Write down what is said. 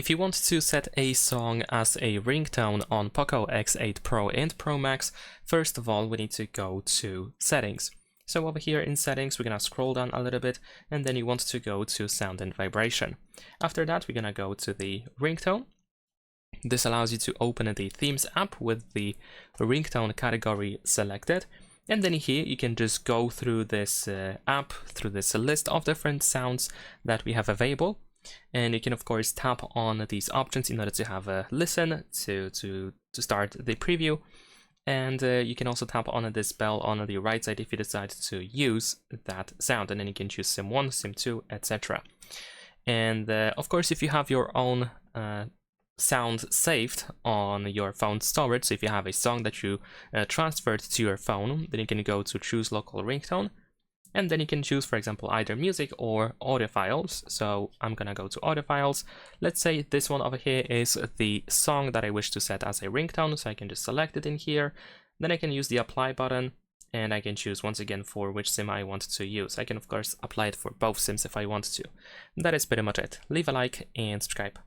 If you want to set a song as a ringtone on POCO X8 Pro and Pro Max, first of all, we need to go to Settings. So over here in Settings, we're going to scroll down a little bit, and then you want to go to Sound and Vibration. After that, we're going to go to the ringtone. This allows you to open the Themes app with the ringtone category selected. And then here you can just go through this app, through this list of different sounds that we have available. And you can of course tap on these options in order to have a listen to start the preview. And you can also tap on this bell on the right side if you decide to use that sound, and then you can choose Sim 1, Sim 2, etc. And of course, if you have your own sound saved on your phone storage, so if you have a song that you transferred to your phone, then you can go to choose local ringtone, and then you can choose, for example, either music or audio files. So I'm gonna go to audio files. Let's say this one over here is the song that I wish to set as a ringtone, so I can just select it in here. Then I can use the apply button, and I can choose once again for which sim I want to use. I can of course apply it for both sims if I want to. That is pretty much it. Leave a like and subscribe.